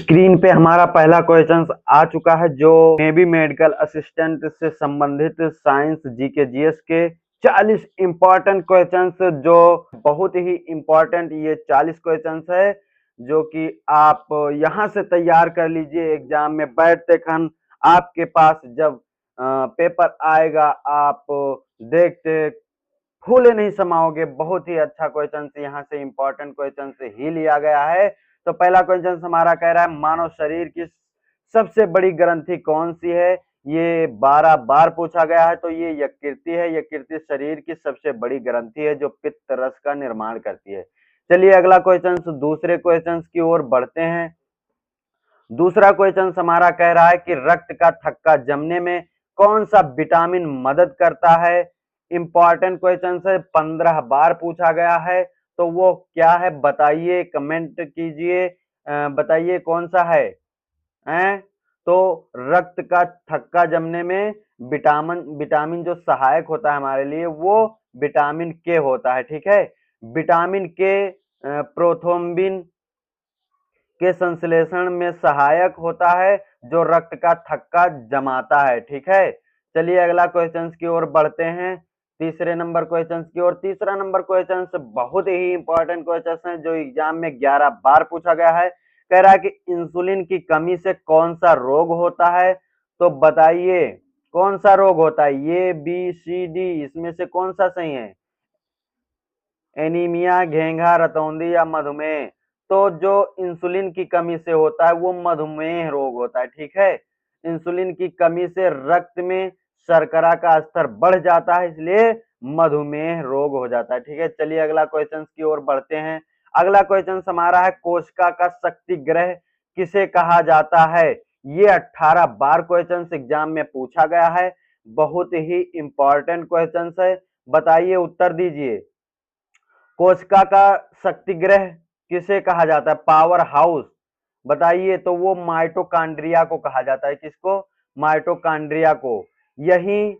Screen पे हमारा पहला क्वेश्चन आ चुका है जो नेवी मेडिकल असिस्टेंट से संबंधित साइंस जीके जीएस के 40 इंपॉर्टेंट क्वेश्चंस जो बहुत ही इंपॉर्टेंट ये 40 क्वेश्चंस है जो कि आप यहां से तैयार कर लीजिए। एग्जाम में बैठते खन आपके पास जब पेपर आएगा आप देखते फूले नहीं समाओगे। बहुत ही अच्छा क्वेश्चन यहाँ से इंपॉर्टेंट क्वेश्चन से ही लिया गया है। तो पहला क्वेश्चन हमारा कह रहा है मानव शरीर की सबसे बड़ी ग्रंथि कौन सी है। ये 12 बार पूछा गया है। तो ये यकृति है। यकृति शरीर की सबसे बड़ी ग्रंथि है जो पित्त रस का निर्माण करती है। चलिए अगला क्वेश्चन दूसरे क्वेश्चन की ओर बढ़ते हैं। दूसरा क्वेश्चन हमारा कह रहा है कि रक्त का थक्का जमने में कौन सा विटामिन मदद करता है। इंपॉर्टेंट क्वेश्चन है, 15 बार पूछा गया है। तो वो क्या है बताइए, कमेंट कीजिए, बताइए कौन सा है। तो रक्त का थक्का जमने में विटामिन जो सहायक होता है हमारे लिए वो विटामिन के होता है। ठीक है, विटामिन के प्रोथ्रोम्बिन के संश्लेषण में सहायक होता है जो रक्त का थक्का जमाता है। ठीक है, चलिए अगला क्वेश्चन की ओर बढ़ते हैं, तीसरे नंबर क्वेश्चन की ओर। तीसरा नंबर क्वेश्चन बहुत ही इंपॉर्टेंट क्वेश्चन है जो एग्जाम में 11 बार पूछा गया है। कह रहा है कि इंसुलिन की कमी से कौन सा रोग होता है। तो बताइए कौन सा रोग होता है। ये बी सी डी इसमें से कौन सा सही है। एनीमिया, घेंघा, रतौंधी या मधुमेह। तो जो इंसुलिन की कमी से होता है वो मधुमेह रोग होता है। ठीक है, इंसुलिन की कमी से रक्त में शर्करा का स्तर बढ़ जाता है इसलिए मधुमेह रोग हो जाता है। ठीक है, चलिए अगला क्वेश्चन की ओर बढ़ते हैं। अगला क्वेश्चन हमारा है कोशिका का शक्ति ग्रह किसे कहा जाता है। ये 18 बार क्वेश्चन एग्जाम में पूछा गया है। बहुत ही इंपॉर्टेंट क्वेश्चन है, बताइए उत्तर दीजिए। कोशिका का शक्ति ग्रह किसे कहा जाता है, पावर हाउस। बताइए, तो वो माइटोकांड्रिया को कहा जाता है। किसको, माइटोकांड्रिया को। यही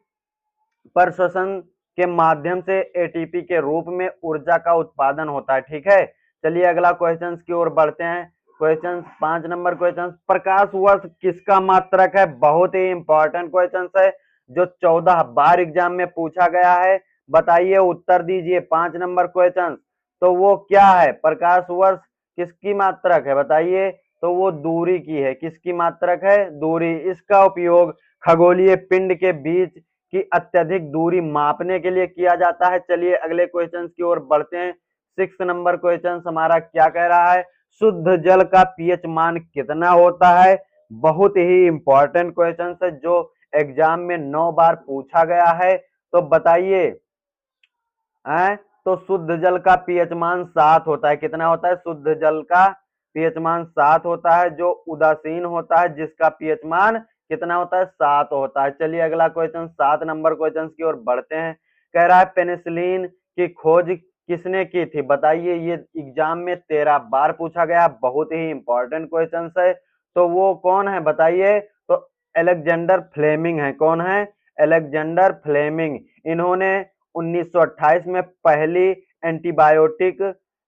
पर श्वसन के माध्यम से एटीपी के रूप में ऊर्जा का उत्पादन होता है। ठीक है, चलिए अगला क्वेश्चन की ओर बढ़ते हैं। क्वेश्चन 5 नंबर क्वेश्चन, प्रकाश वर्ष किसका मात्रक है। बहुत ही इंपॉर्टेंट क्वेश्चन है जो 14 बार एग्जाम में पूछा गया है। बताइए उत्तर दीजिए 5 नंबर क्वेश्चन। तो वो क्या है, प्रकाश वर्ष किसकी मात्रक है बताइए। तो वो दूरी की है। किसकी मात्रक है, दूरी। इसका उपयोग खगोलीय पिंड के बीच की अत्यधिक दूरी मापने के लिए किया जाता है। चलिए अगले क्वेश्चन की ओर बढ़ते हैं। 6 नंबर क्वेश्चन हमारा क्या कह रहा है, शुद्ध जल का पीएच मान कितना होता है। बहुत ही इंपॉर्टेंट क्वेश्चन है जो एग्जाम में 9 बार पूछा गया है। तो बताइए, तो शुद्ध जल का पीएच मान 7 होता है। कितना होता है, शुद्ध जल का पीएच मान 7 होता है। जो उदासीन होता है जिसका पीएच मान कितना होता है, 7 होता है। चलिए अगला क्वेश्चन 7 नंबर क्वेश्चन की ओर बढ़ते हैं। कह रहा है पेनिसिलिन की खोज किसने की थी। बताइए, ये एग्जाम में 13 बार पूछा गया। बहुत ही इंपॉर्टेंट क्वेश्चन है। तो वो कौन है बताइए। तो अलेक्जेंडर फ्लेमिंग है। कौन है, अलेक्जेंडर फ्लेमिंग। इन्होंने 1928 में पहली एंटीबायोटिक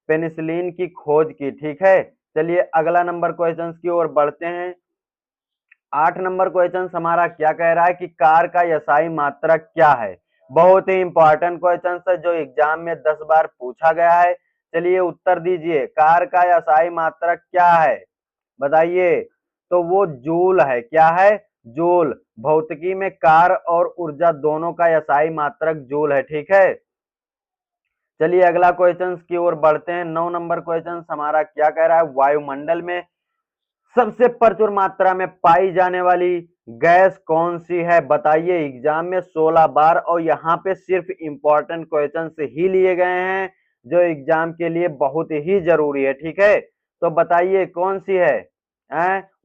पेनिसिलिन की खोज की। ठीक है, चलिए अगला नंबर क्वेश्चन की ओर बढ़ते हैं। 8 नंबर क्वेश्चन हमारा क्या कह रहा है कि कार का एसआई मात्रक क्या है। बहुत ही इंपॉर्टेंट क्वेश्चन है जो एग्जाम में 10 बार पूछा गया है। चलिए उत्तर दीजिए, कार का एसआई मात्रक क्या है बताइए। तो वो जूल है। क्या है, जूल। भौतिकी में कार और ऊर्जा दोनों का एसआई मात्रक जूल है। ठीक है, चलिए अगला क्वेश्चन की ओर बढ़ते हैं। 9 नंबर क्वेश्चन हमारा क्या कह रहा है, वायुमंडल में सबसे प्रचुर मात्रा में पाई जाने वाली गैस कौन सी है बताइए। एग्जाम में 16 बार और यहाँ पे सिर्फ इंपॉर्टेंट क्वेश्चन से ही लिए गए हैं जो एग्जाम के लिए बहुत ही जरूरी है। ठीक है, तो बताइए कौन सी है,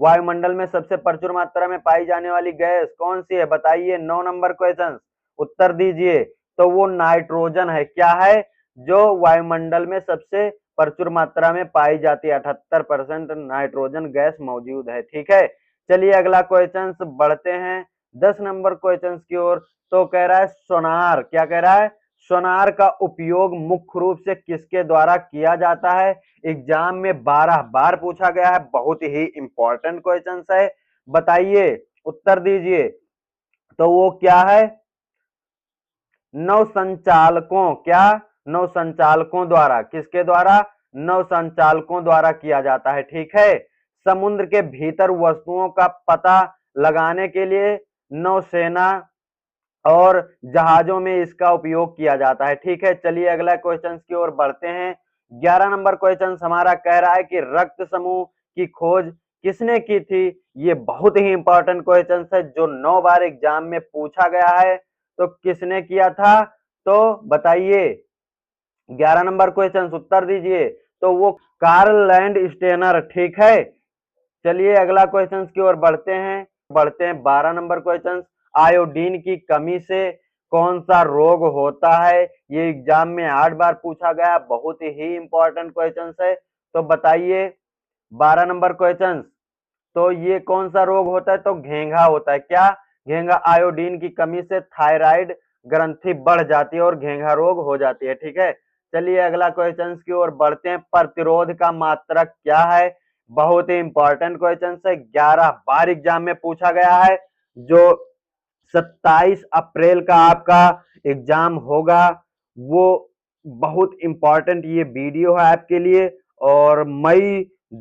वायुमंडल में सबसे प्रचुर मात्रा में पाई जाने वाली गैस कौन सी है बताइए। 9 नंबर क्वेश्चन, उत्तर दीजिए। तो वो नाइट्रोजन है। क्या है, जो वायुमंडल में सबसे प्रचुर मात्रा में पाई जाती है। 78% नाइट्रोजन गैस मौजूद है। ठीक है, चलिए अगला क्वेश्चन बढ़ते हैं 10 नंबर क्वेश्चन की ओर। तो कह रहा है सोनार, क्या कह रहा है, सोनार का उपयोग मुख्य रूप से किसके द्वारा किया जाता है? एग्जाम में 12 बार पूछा गया है, बहुत ही इंपॉर्टेंट क्वेश्चन है, बताइए, उत्तर दीजिए। तो वो क्या है? नौसंचालकों, क्या? नौसंचालकों द्वारा, किसके द्वारा? नौसंचालकों द्वारा किया जाता है, ठीक है। समुद्र के भीतर वस्तुओं का पता लगाने के लिए नौसेना और जहाजों में इसका उपयोग किया जाता है, ठीक है। चलिए अगला क्वेश्चन की ओर बढ़ते हैं। 11 नंबर क्वेश्चन हमारा कह रहा है कि रक्त समूह की खोज किसने की थी? ये बहुत ही इंपॉर्टेंट क्वेश्चन है जो 9 बार एग्जाम में पूछा गया है। तो किसने किया था? तो बताइए, 11 नंबर क्वेश्चन उत्तर दीजिए। तो वो कार्ल लैंड स्टेनर, ठीक है। चलिए अगला क्वेश्चन की ओर बढ़ते हैं 12 नंबर क्वेश्चन। आयोडीन की कमी से कौन सा रोग होता है? ये एग्जाम में 8 बार पूछा गया, बहुत ही इंपॉर्टेंट क्वेश्चन है। तो बताइए 12 नंबर क्वेश्चन, तो ये कौन सा रोग होता है? तो घेंघा होता है, क्या? घेंघा। आयोडीन की कमी से थायराइड ग्रंथि बढ़ जाती है और घेंघा रोग हो जाती है, ठीक है। चलिए अगला क्वेश्चन की ओर बढ़ते हैं। प्रतिरोध का मात्रक क्या है? बहुत ही इंपॉर्टेंट क्वेश्चन है, 11 बार एग्जाम में पूछा गया है। जो 27 अप्रैल का आपका एग्जाम होगा, वो बहुत इंपॉर्टेंट ये वीडियो है आपके लिए। और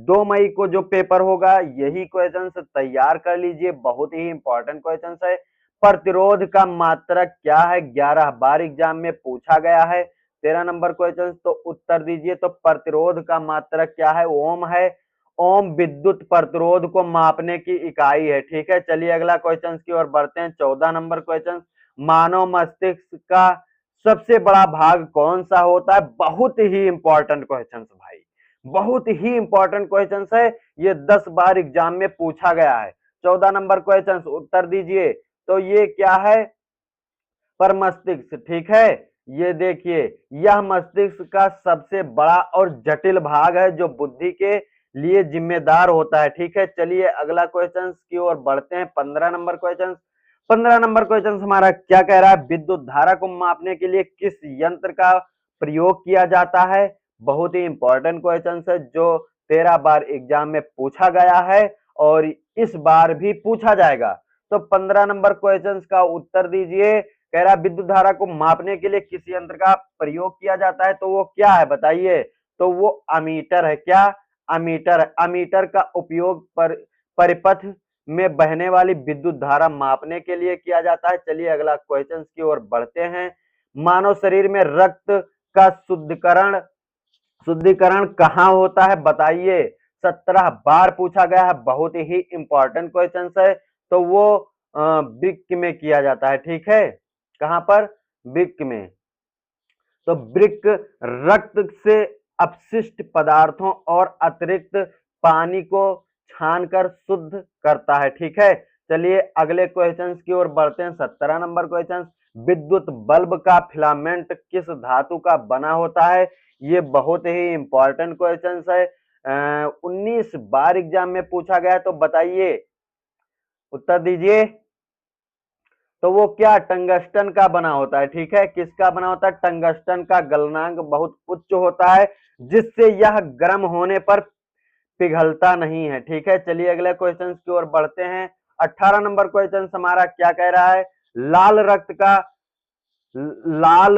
2 मई को जो पेपर होगा, यही क्वेश्चन तैयार कर लीजिए, बहुत ही इंपॉर्टेंट क्वेश्चन है। प्रतिरोध का मात्रक क्या है? 11 बार एग्जाम में पूछा गया है। 13 नंबर क्वेश्चन, तो उत्तर दीजिए। तो प्रतिरोध का मात्रक क्या है? ओम है। ओम विद्युत प्रतिरोध को मापने की इकाई है, ठीक है। चलिए अगला क्वेश्चन की ओर बढ़ते हैं। 14 नंबर क्वेश्चन, मानव मस्तिष्क का सबसे बड़ा भाग कौन सा होता है? बहुत ही इंपॉर्टेंट क्वेश्चन भाई, बहुत ही इंपॉर्टेंट क्वेश्चन है। ये 10 बार एग्जाम में पूछा गया है। 14 नंबर क्वेश्चन उत्तर दीजिए। तो ये क्या है? पर मस्तिष्क, ठीक है। ये देखिए, यह मस्तिष्क का सबसे बड़ा और जटिल भाग है जो बुद्धि के लिए जिम्मेदार होता है, ठीक है। चलिए अगला क्वेश्चन की ओर बढ़ते हैं। 15 नंबर क्वेश्चन। 15 नंबर क्वेश्चन हमारा क्या कह रहा है? विद्युत धारा को मापने के लिए किस यंत्र का प्रयोग किया जाता है? बहुत ही इंपॉर्टेंट क्वेश्चन है जो 13 बार एग्जाम में पूछा गया है और इस बार भी पूछा जाएगा। तो 15 नंबर क्वेश्चन का उत्तर दीजिए। कह रहा है विद्युत धारा को मापने के लिए किस यंत्र का प्रयोग किया जाता है? तो वो क्या है, बताइए। तो वो अमीटर है, क्या? अमीटर। अमीटर का उपयोग परिपथ में बहने वाली विद्युत धारा मापने के लिए किया जाता है। चलिए अगला क्वेश्चन की ओर बढ़ते हैं। मानव शरीर में रक्त का शुद्धिकरण कहाँ होता है? बताइए। 17 बार पूछा गया है, बहुत ही इंपॉर्टेंट क्वेश्चन है। तो वो वृक्क में किया जाता है, ठीक है। कहां पर? वृक्क में। तो वृक्क रक्त से अपशिष्ट पदार्थों और अतिरिक्त पानी को छानकर शुद्ध करता है, ठीक है। चलिए अगले क्वेश्चन की ओर बढ़ते हैं। 17 नंबर क्वेश्चन, विद्युत बल्ब का फिलामेंट किस धातु का बना होता है? ये बहुत ही इंपॉर्टेंट क्वेश्चन है। 19 बार एग्जाम में पूछा गया है। तो बताइए, उत्तर दीजिए। तो वो क्या? टंगस्टन का बना होता है, ठीक है। किसका बना होता है? टंगस्टन का गलनांक बहुत उच्च होता है, जिससे यह गर्म होने पर पिघलता नहीं है, ठीक है। चलिए अगले क्वेश्चन की ओर बढ़ते हैं। 18 नंबर क्वेश्चन हमारा क्या कह रहा है? लाल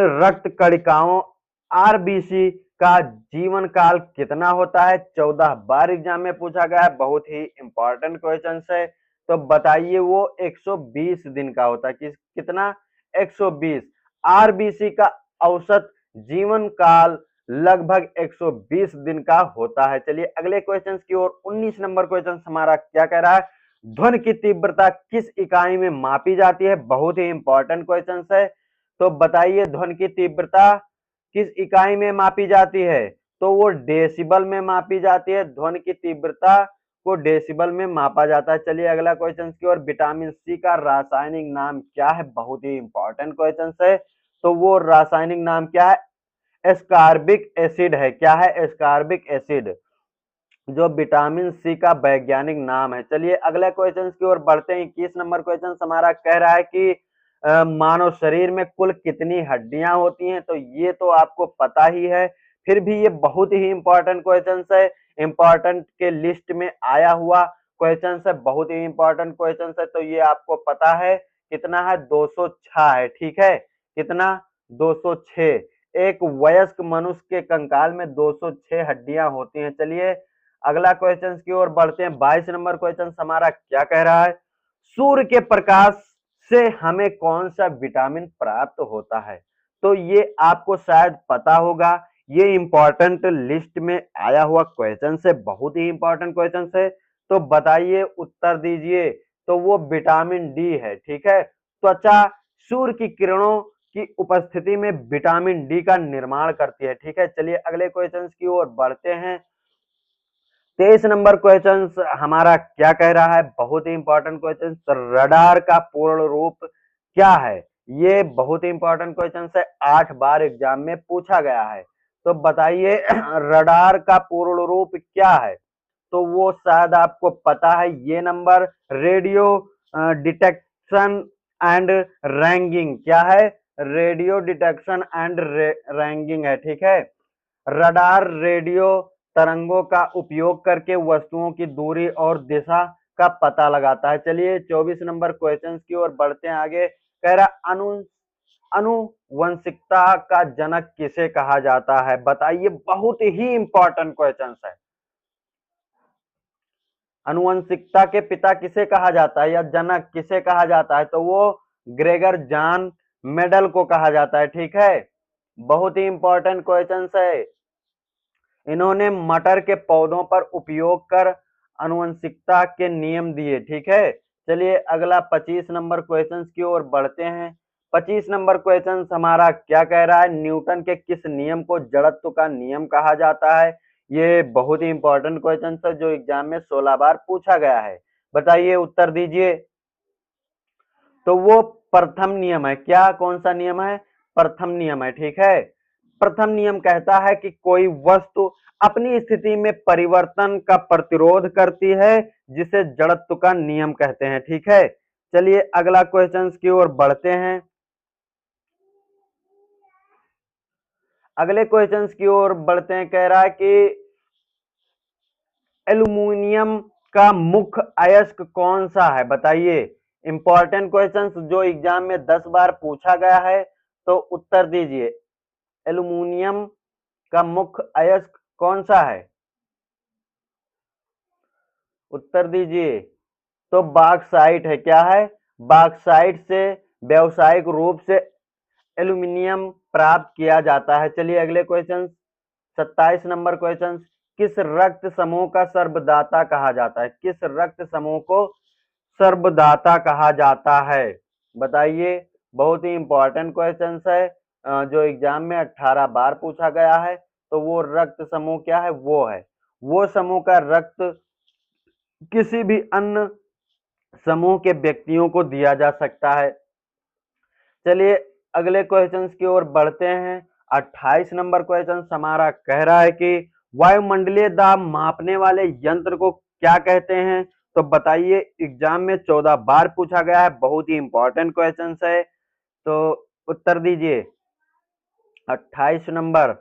रक्त कणिकाओं आरबीसी का जीवन काल कितना होता है? 14 बार एग्जाम में पूछा गया है, बहुत ही इंपॉर्टेंट क्वेश्चन है। तो बताइए, वो 120 दिन का होता है। कितना? 120। आरबीसी का औसत जीवन काल लगभग 120 दिन का होता है। चलिए अगले क्वेश्चन की ओर। 19 नंबर क्वेश्चन हमारा क्या कह रहा है? ध्वनि की तीव्रता किस इकाई में मापी जाती है? बहुत ही इंपॉर्टेंट क्वेश्चन है। तो बताइए, ध्वनि की तीव्रता किस इकाई में मापी जाती है? तो वो डेसिबल में मापी जाती है। ध्वनि की तीव्रता को डेसिबल में मापा जाता है। चलिए अगला क्वेश्चन की ओर। विटामिन सी का रासायनिक नाम क्या है? बहुत ही इंपॉर्टेंट क्वेश्चन है। तो वो रासायनिक नाम क्या है? एस्कॉर्बिक एसिड है, क्या है? एस्कॉर्बिक एसिड, जो विटामिन सी का वैज्ञानिक नाम है। चलिए अगले क्वेश्चन की ओर बढ़ते हैं। 21 नंबर क्वेश्चन हमारा कह रहा है कि मानव शरीर में कुल कितनी हड्डियां होती हैं, तो ये तो आपको पता ही है। फिर भी ये बहुत ही इंपॉर्टेंट क्वेश्चन है, इंपॉर्टेंट के लिस्ट में आया हुआ क्वेश्चन है, बहुत ही इंपॉर्टेंट क्वेश्चन है। तो ये आपको पता है कितना है, 206 है, ठीक है। कितना, 206। एक वयस्क मनुष्य के कंकाल में 206 हड्डियां होती हैं। चलिए अगला क्वेश्चन की ओर बढ़ते हैं। 22 नंबर क्वेश्चन हमारा क्या कह रहा है, सूर्य के प्रकाश से हमें कौन सा विटामिन प्राप्त होता है। तो ये आपको शायद पता होगा, ये इंपॉर्टेंट लिस्ट में आया हुआ क्वेश्चन से, बहुत ही इंपॉर्टेंट क्वेश्चन से। तो बताइए, उत्तर दीजिए। तो वो विटामिन डी है, ठीक है। त्वचा सूर्य की किरणों की उपस्थिति में विटामिन डी का निर्माण करती है, ठीक है। चलिए अगले क्वेश्चन की ओर बढ़ते हैं। 23 नंबर क्वेश्चन हमारा क्या कह रहा है, बहुत ही इंपॉर्टेंट क्वेश्चन, रडार का पूर्ण रूप क्या है। ये बहुत ही इंपॉर्टेंट क्वेश्चन है, 8 बार एग्जाम में पूछा गया है। तो बताइए रडार का पूर्ण रूप क्या है। तो वो शायद आपको पता है, ये number radio detection and ragging क्या है, रेडियो डिटेक्शन एंड रैंगिंग है, ठीक है। रडार रेडियो तरंगों का उपयोग करके वस्तुओं की दूरी और दिशा का पता लगाता है। चलिए 24 नंबर क्वेश्चन की ओर बढ़ते हैं आगे। कह रहा अनुवंशिकता का जनक किसे कहा जाता है। बताइए, बहुत ही इंपॉर्टेंट क्वेश्चन है। अनुवंशिकता के पिता किसे कहा जाता है या जनक किसे कहा जाता है, तो वो ग्रेगर जॉन मेडल को कहा जाता है, ठीक है। बहुत ही इंपॉर्टेंट क्वेश्चन है। इन्होंने मटर के पौधों पर उपयोग कर अनुवंशिकता के नियम दिए, ठीक है। चलिए अगला 25 नंबर क्वेश्चन की ओर बढ़ते हैं। 25 नंबर क्वेश्चन हमारा क्या कह रहा है, न्यूटन के किस नियम को जड़त्व का नियम कहा जाता है। ये बहुत ही इंपॉर्टेंट क्वेश्चन है, जो एग्जाम में 16 बार पूछा गया है। बताइए, उत्तर दीजिए। तो वो प्रथम नियम है, क्या, कौन सा नियम है, प्रथम नियम है, ठीक है। प्रथम नियम कहता है कि कोई वस्तु अपनी स्थिति में परिवर्तन का प्रतिरोध करती है, जिसे जड़त्व का नियम कहते हैं, ठीक है। चलिए अगला क्वेश्चन की ओर बढ़ते हैं। अगले क्वेश्चन की ओर बढ़ते हैं। कह रहा है कि एल्यूमिनियम का मुख्य अयस्क कौन सा है। बताइए, इंपॉर्टेंट क्वेश्चन जो एग्जाम में 10 बार पूछा गया है। तो उत्तर दीजिए, एल्यूमिनियम का मुख्य अयस्क कौन सा है। उत्तर दीजिए। तो बॉक्साइट है, क्या है, बॉक्साइट से व्यावसायिक रूप से एल्यूमिनियम प्राप्त किया जाता है। चलिए अगले क्वेश्चन, 27 नंबर क्वेश्चन, किस रक्त समूह का सर्वदाता कहा जाता है। किस रक्त समूह को सर्वदाता कहा जाता है। बताइए, बहुत ही इंपॉर्टेंट क्वेश्चन है, जो एग्जाम में 18 बार पूछा गया है। तो वो रक्त समूह क्या है, वो है, वो समूह का रक्त किसी भी अन्य समूह के व्यक्तियों को दिया जा सकता है। चलिए अगले क्वेश्चन की ओर बढ़ते हैं। 28 नंबर क्वेश्चन हमारा कह रहा है कि वायुमंडलीय दाब मापने वाले यंत्र को क्या कहते हैं। तो बताइए, एग्जाम में 14 बार पूछा गया है, बहुत ही इंपॉर्टेंट क्वेश्चन है। तो उत्तर दीजिए। 28 नंबर,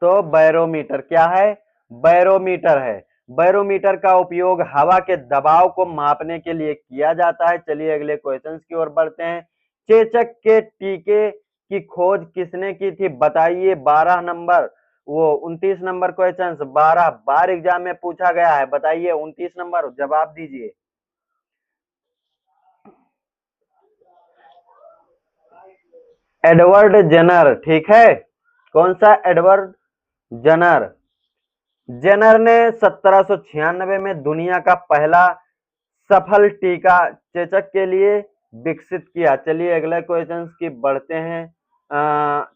तो बैरोमीटर क्या है, बैरोमीटर है। बैरोमीटर का उपयोग हवा के दबाव को मापने के लिए किया जाता है। चलिए अगले क्वेश्चन की ओर बढ़ते हैं। चेचक के टीके की खोज किसने की थी। बताइए, 12 नंबर, वो 29 नंबर क्वेश्चन 12 बार एग्जाम में पूछा गया है। बताइए 29 नंबर, जवाब दीजिए। एडवर्ड जेनर, ठीक है। कौन सा, एडवर्ड जेनर। जेनर ने 1796 में दुनिया का पहला सफल टीका चेचक के लिए विकसित किया। चलिए अगले क्वेश्चन की बढ़ते हैं।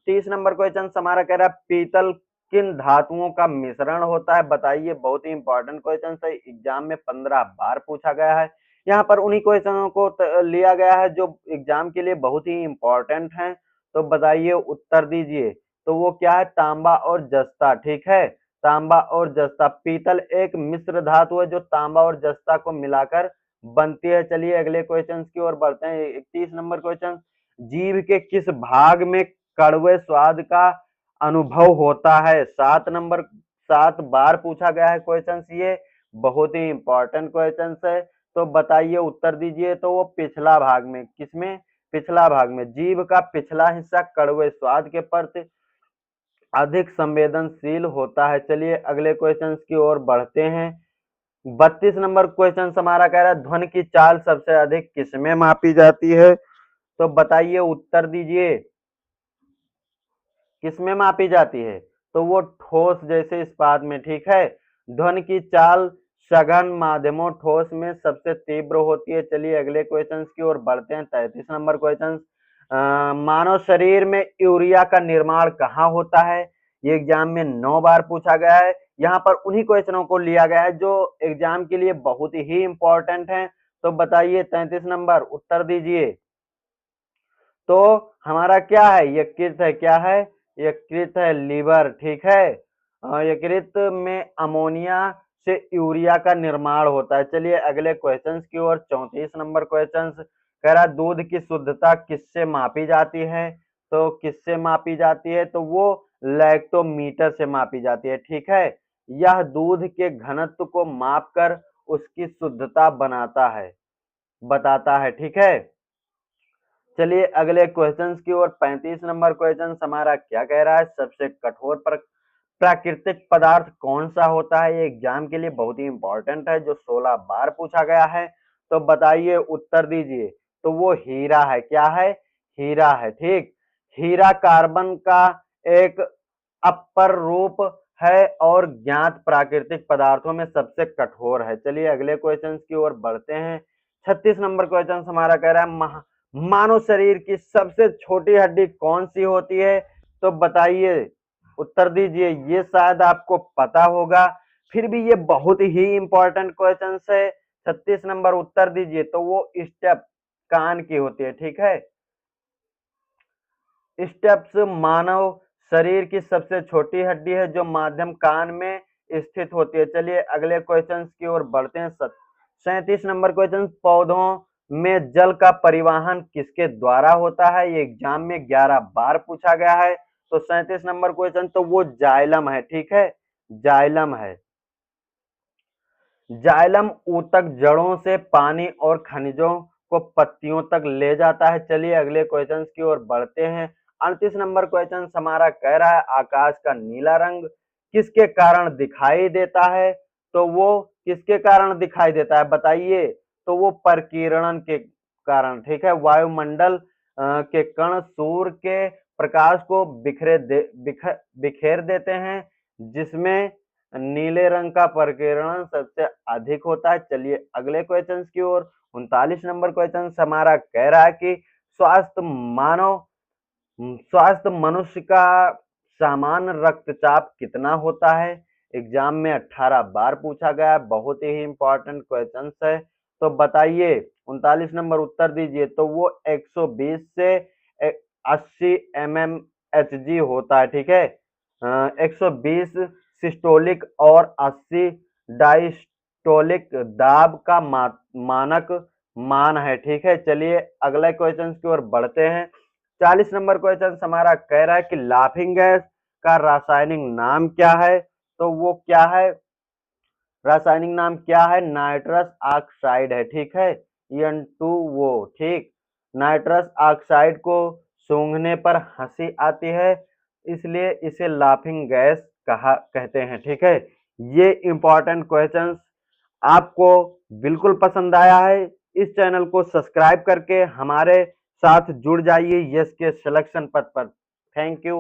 30 नंबर क्वेश्चन हमारा कह रहा है, पीतल किन धातुओं का मिश्रण होता है। बताइए, बहुत ही इंपॉर्टेंट क्वेश्चन है, एग्जाम में 15 बार पूछा गया है। यहाँ पर उन्हीं क्वेश्चनों को लिया गया है जो एग्जाम के लिए बहुत ही इंपॉर्टेंट हैं। तो बताइए, उत्तर दीजिए। तो वो क्या है, तांबा और जस्ता, ठीक है। तांबा और जस्ता, पीतल एक मिश्र धातु है जो तांबा और जस्ता को मिलाकर बनती है। चलिए अगले क्वेश्चन की ओर बढ़ते हैं। 31 नंबर क्वेश्चन, जीभ के किस भाग में कड़वे स्वाद का अनुभव होता है? 7 बार पूछा गया है क्वेश्चन, ये बहुत ही इंपॉर्टेंट क्वेश्चन है। तो बताइए, उत्तर दीजिए। तो वो पिछला भाग में, किसमें? पिछला भाग में। जीभ का पिछला हिस्सा कड़वे स्वाद के प्रति अधिक संवेदनशील होता है। चलिए अगले क्वेश्चन की ओर बढ़ते हैं। 32 नंबर क्वेश्चन हमारा कह रहा है, ध्वनि की चाल सबसे अधिक किसमें मापी जाती है? तो बताइए, उत्तर दीजिए। किसमें मापी जाती है? तो वो ठोस जैसे इस्पात में, ठीक है। ध्वनि की चाल सघन माध्यमों ठोस में सबसे तीव्र होती है। चलिए अगले क्वेश्चन की ओर बढ़ते हैं। 33 नंबर क्वेश्चन, मानव शरीर में यूरिया का निर्माण कहाँ होता है? ये एग्जाम में 9 बार पूछा गया है। यहाँ पर उन्हीं क्वेश्चनों को लिया गया है जो एग्जाम के लिए बहुत ही इंपॉर्टेंट है। तो बताइए 33 नंबर, उत्तर दीजिए। तो हमारा क्या है? यकृत है। क्या है? यकृत है, लीवर, ठीक है। यकृत में अमोनिया से यूरिया का निर्माण होता है। चलिए अगले क्वेश्चंस की ओर। 34 नंबर क्वेश्चन कह रहा, दूध की शुद्धता किससे मापी जाती है? तो किससे मापी जाती है? तो वो लैक्टोमीटर से मापी जाती है, ठीक है। यह दूध के घनत्व को मापकर उसकी शुद्धता बताता है, ठीक है। चलिए अगले क्वेश्चंस की ओर। 35 नंबर क्वेश्चन हमारा क्या कह रहा है, सबसे कठोर प्राकृतिक पदार्थ कौन सा होता है? ये एग्जाम के लिए बहुत ही इंपॉर्टेंट है, जो 16 बार पूछा गया है। तो बताइए, उत्तर दीजिए। तो वो हीरा है। क्या है? हीरा है, ठीक। हीरा कार्बन का एक अपर रूप है और ज्ञात प्राकृतिक पदार्थों में सबसे कठोर है। चलिए अगले क्वेश्चन की ओर बढ़ते हैं। 36 नंबर क्वेश्चन हमारा कह रहा है, मानव शरीर की सबसे छोटी हड्डी कौन सी होती है? तो बताइए, उत्तर दीजिए। ये शायद आपको पता होगा, फिर भी ये बहुत ही इंपॉर्टेंट क्वेश्चन है। 36 नंबर, उत्तर दीजिए। तो वो स्टेप कान की होती है, ठीक है। स्टेप्स मानव शरीर की सबसे छोटी हड्डी है जो माध्यम कान में स्थित होती है। चलिए अगले क्वेश्चन की ओर बढ़ते हैं। 37 नंबर क्वेश्चन, पौधों में जल का परिवहन किसके द्वारा होता है? ये एग्जाम में 11 बार पूछा गया है। तो 37 नंबर क्वेश्चन, तो वो जाइलम है, ठीक है। जाइलम है। जाइलम ऊतक जड़ों से पानी और खनिजों को पत्तियों तक ले जाता है। चलिए अगले क्वेश्चन की ओर बढ़ते हैं। 38 नंबर क्वेश्चन हमारा कह रहा है, आकाश का नीला रंग किसके कारण दिखाई देता है? तो वो किसके कारण दिखाई देता है? बताइए। तो वो परकीर्णन के कारण, ठीक है। वायुमंडल के कण सूर्य के प्रकाश को बिखेर देते हैं, जिसमें नीले रंग का प्रकीर्णन सबसे अधिक होता है। चलिए अगले क्वेश्चन की ओर। 39 नंबर क्वेश्चन हमारा कह रहा है कि स्वास्थ्य मनुष्य का सामान्य रक्तचाप कितना होता है? एग्जाम में 18 बार पूछा गया है, बहुत ही इंपॉर्टेंट क्वेश्चन है। तो बताइए, 39 नंबर, उत्तर दीजिए। तो वो 120 से 80 mmHg होता है, ठीक है। 120 सिस्टोलिक और 80 डायस्टोलिक दाब का मानक मान है, ठीक है। चलिए अगले क्वेश्चन की ओर बढ़ते हैं। 40 नंबर क्वेश्चन हमारा कह रहा है कि लाफिंग गैस का रासायनिक नाम क्या है? तो वो क्या है? रासायनिक नाम क्या है? नाइट्रस ऑक्साइड है, ठीक है। N2O, ठीक। नाइट्रस ऑक्साइड को सूंघने पर हंसी आती है, इसलिए इसे लाफिंग गैस कहते हैं, ठीक है। ये इंपॉर्टेंट क्वेश्चंस आपको बिल्कुल पसंद आया है, इस चैनल को सब्सक्राइब करके हमारे साथ जुड़ जाइए यस के सिलेक्शन पथ पर। Thank you.